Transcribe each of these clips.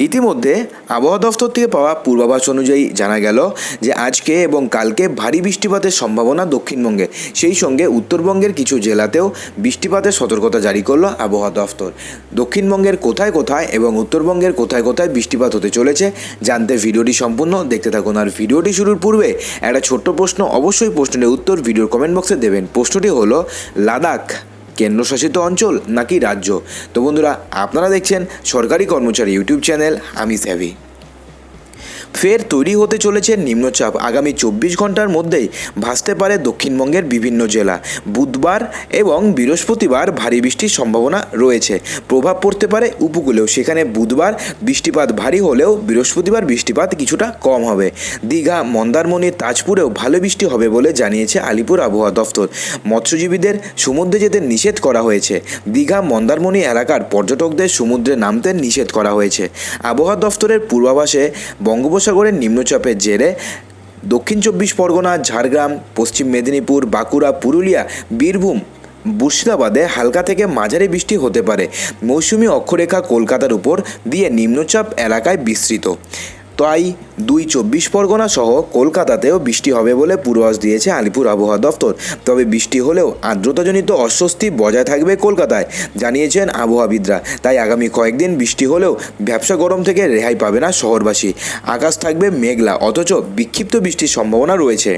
ইতিমধ্যে আবহাওয়া দফতর থেকে পাওয়া পূর্বাভাস অনুযায়ী জানা গেল যে আজকে এবং কালকে ভারী বৃষ্টিপাতের সম্ভাবনা দক্ষিণবঙ্গে, সেই সঙ্গে উত্তরবঙ্গের কিছু জেলাতেও বৃষ্টিপাতের সতর্কতা জারি করলো আবহাওয়া দফতর। দক্ষিণবঙ্গের কোথায় কোথায় এবং উত্তরবঙ্গের কোথায় কোথায় বৃষ্টিপাত হতে চলেছে জানতে ভিডিওটি সম্পূর্ণ দেখতে থাকুন। আর ভিডিওটি শুরুর পূর্বে একটা ছোট্ট প্রশ্ন, অবশ্যই প্রশ্নের উত্তর ভিডিওর কমেন্ট বক্সে দেবেন। প্রশ্নটি হলো, লাদাখ কেন্দ্রশাসিত অঞ্চল নাকি রাজ্য? তো বন্ধুরা, আপনারা দেখছেন সরকারি কর্মচারী ইউটিউব চ্যানেল আমি স্যাভি। ফের তৈরি হতে চলেছে নিম্নচাপ। আগামী 24 ঘন্টার মধ্যেই ভাসতে পারে দক্ষিণবঙ্গের বিভিন্ন জেলা। বুধবার এবং বৃহস্পতিবার ভারী বৃষ্টির সম্ভাবনা রয়েছে। প্রভাব পড়তে পারে উপকূলেও, সেখানে বুধবার বৃষ্টিপাত ভারী হলেও বৃহস্পতিবার বৃষ্টিপাত কিছুটা কম হবে। দীঘা, মন্দারমণি, তাজপুরেও ভালো বৃষ্টি হবে বলে জানিয়েছে আলিপুর আবহাওয়া দফতর। মৎস্যজীবীদের সমুদ্রে যেতে নিষেধ করা হয়েছে। দীঘা, মন্দারমণি এলাকার পর্যটকদের সমুদ্রে নামতে নিষেধ করা হয়েছে। আবহাওয়া দফতরের পূর্বাভাসে বঙ্গোপসাগরের নিম্নচাপের জেরে দক্ষিণ 24 পরগনা, ঝাড়গ্রাম, পশ্চিম মেদিনীপুর, বাঁকুড়া, পুরুলিয়া, বীরভূম, মুর্শিদাবাদে হালকা থেকে মাঝারি বৃষ্টি হতে পারে। মৌসুমি অক্ষরেখা কলকাতার উপর দিয়ে নিম্নচাপ এলাকায় বিস্তৃত, তাই 24 পরগনা সহ কলকাতাতেও বৃষ্টি হবে বলে পূর্বাভাস দিয়েছে আলিপুর আবহাওয়া দফতর। তবে বৃষ্টি হলেও আর্দ্রতাজনিত অস্বস্তি বজায় থাকবে কলকাতায়, জানিয়েছেন আবহাওয়াবিদরা। তাই আগামী কয়েকদিন বৃষ্টি হলেও ব্যবসা গরম থেকে রেহাই পাবে না শহরবাসী। আকাশ থাকবে মেঘলা, অথচ বিক্ষিপ্ত বৃষ্টির সম্ভাবনা রয়েছে।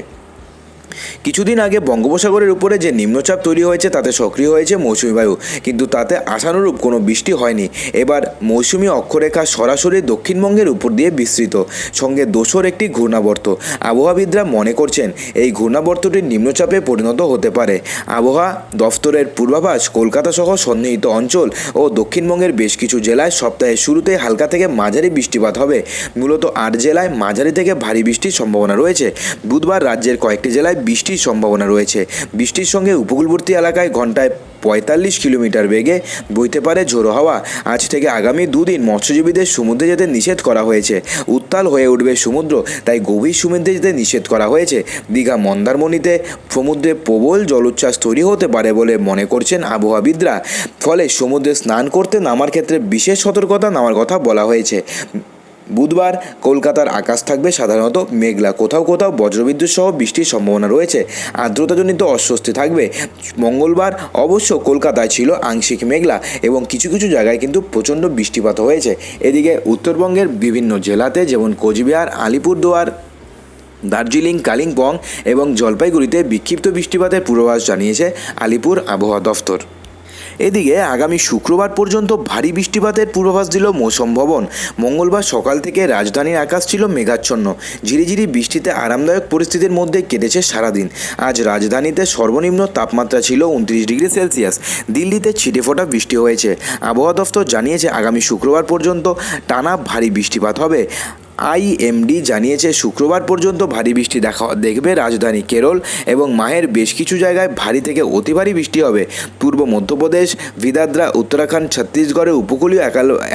কিছুদিন আগে বঙ্গোপসাগরের উপরে যে নিম্নচাপ তৈরি হয়েছে তাতে সক্রিয় হয়েছে মৌসুমি বায়ু, কিন্তু তাতে আশানুরূপ কোনো বৃষ্টি হয়নি। এবার মৌসুমি অক্ষরেখা সরাসরি দক্ষিণবঙ্গের উপর দিয়ে বিস্তৃত, সঙ্গে দোসর একটি ঘূর্ণাবর্ত। আবহাওয়াবিদরা মনে করছেন এই ঘূর্ণাবর্তটি নিম্নচাপে পরিণত হতে পারে। আবহাওয়া দফতরের পূর্বাভাস, কলকাতা সহ সন্নিহিত অঞ্চল ও দক্ষিণবঙ্গের বেশ কিছু জেলায় সপ্তাহের শুরুতে হালকা থেকে মাঝারি বৃষ্টিপাত হবে। মূলত 8 জেলায় মাঝারি থেকে ভারী বৃষ্টির সম্ভাবনা রয়েছে। বুধবার রাজ্যের কয়েকটি জেলায় বৃষ্টির সম্ভাবনা রয়েছে। বৃষ্টির সঙ্গে উপকূলবর্তী এলাকায় ঘন্টায় 45 কিলোমিটার বেগে বইতে পারে ঝোড়ো হাওয়া। আজ থেকে আগামী 2 দিন মৎস্যজীবীদের সমুদ্রে যেতে নিষেধ করা হয়েছে। উত্তাল হয়ে উঠবে সমুদ্র, তাই গভীর সমুদ্রে যেতে নিষেধ করা হয়েছে। দীঘা, মন্দারমণিতে সমুদ্রে প্রবল জলোচ্ছ্বাস তৈরি হতে পারে বলে মনে করছেন আবহাওয়াবিদরা। ফলে সমুদ্রে স্নান করতে নামার ক্ষেত্রে বিশেষ সতর্কতা নেওয়ার কথা বলা হয়েছে। বুধবার কলকাতার আকাশ থাকবে সাধারণত মেঘলা, কোথাও কোথাও বজ্রবিদ্যুৎ সহ বৃষ্টির সম্ভাবনা রয়েছে। আর্দ্রতাজনিত অস্বস্তি থাকবে। মঙ্গলবার অবশ্য কলকাতায় ছিল আংশিক মেঘলা এবং কিছু কিছু জায়গায় কিন্তু প্রচণ্ড বৃষ্টিপাত হয়েছে। এদিকে উত্তরবঙ্গের বিভিন্ন জেলাতে যেমন কোচবিহার, আলিপুরদুয়ার, দার্জিলিং, কালিম্পং এবং জলপাইগুড়িতে বিক্ষিপ্ত বৃষ্টিপাতের পূর্বাভাস জানিয়েছে আলিপুর আবহাওয়া দফতর। এদিকে আগামী শুক্রবার পর্যন্ত ভারী বৃষ্টিপাতের পূর্বাভাস দিল মৌসুম ভবন। মঙ্গলবার সকাল থেকে রাজধানীর আকাশ ছিল মেঘাচ্ছন্ন। ঝিরিঝিরি বৃষ্টিতে আরামদায়ক পরিস্থিতির মধ্যে কেটেছে সারাদিন। আজ রাজধানীতে সর্বনিম্ন তাপমাত্রা ছিল 29 ডিগ্রি সেলসিয়াস। দিল্লিতে ছিটেফোঁটা বৃষ্টি হয়েছে। আবহাওয়া দফতর জানিয়েছে আগামী শুক্রবার পর্যন্ত টানা ভারী বৃষ্টিপাত হবে। আইএমডি জানিয়েছে শুক্রবার পর্যন্ত ভারী বৃষ্টি দেখবে রাজধানী, কেরল এবং মাহের বেশ কিছু জায়গায় ভারী থেকে অতি ভারী বৃষ্টি হবে। পূর্ব মধ্যপ্রদেশ, বিদাদ্রা, উত্তরাখণ্ড, ছত্তিশগড়ের উপকূলীয়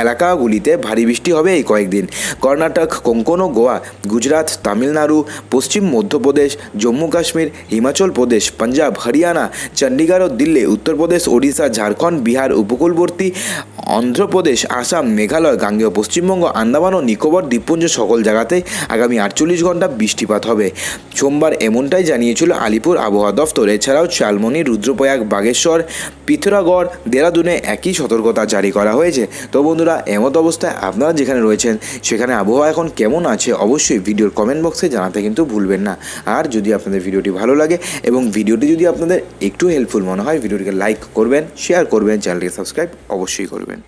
এলাকাগুলিতে ভারী বৃষ্টি হবে এই কয়েকদিন। কর্ণাটক, কোঙ্কণ ও গোয়া, গুজরাট, তামিলনাড়ু, পশ্চিম মধ্যপ্রদেশ, জম্মু কাশ্মীর, হিমাচল প্রদেশ, পাঞ্জাব, হরিয়ানা, চণ্ডীগড় ও দিল্লি, উত্তরপ্রদেশ, ওড়িশা, ঝাড়খণ্ড, বিহার, উপকূলবর্তী অন্ধ্রপ্রদেশ, আসাম, মেঘালয়, গাঙ্গেয় পশ্চিমবঙ্গ, আন্দামান ও নিকোবর দ্বীপপুঞ্জ সকল জায়গাতেই আগামী 48 ঘন্টা বৃষ্টিপাত হবে। সোমবার এমনটাই জানিয়েছিল আলিপুর আবহাওয়া দফতর। এছাড়াও শালবনী, রুদ্রপ্রয়াগ, বাগেশ্বর, পিথোরাগড়, দেরাদুনে একই সতর্কতা জারি করা হয়েছে। তো বন্ধুরা, এমত অবস্থায় আপনারা যেখানে রয়েছেন সেখানে আবহাওয়া এখন কেমন আছে অবশ্যই ভিডিওর কমেন্ট বক্সে জানাতে কিন্তু ভুলবেন না। আর যদি আপনাদের ভিডিওটি ভালো লাগে এবং ভিডিওটি যদি আপনাদের একটু হেল্পফুল মনে হয়, ভিডিওটিকে লাইক করবেন, শেয়ার করবেন, চ্যানেলটিকে সাবস্ক্রাইব অবশ্যই করবেন।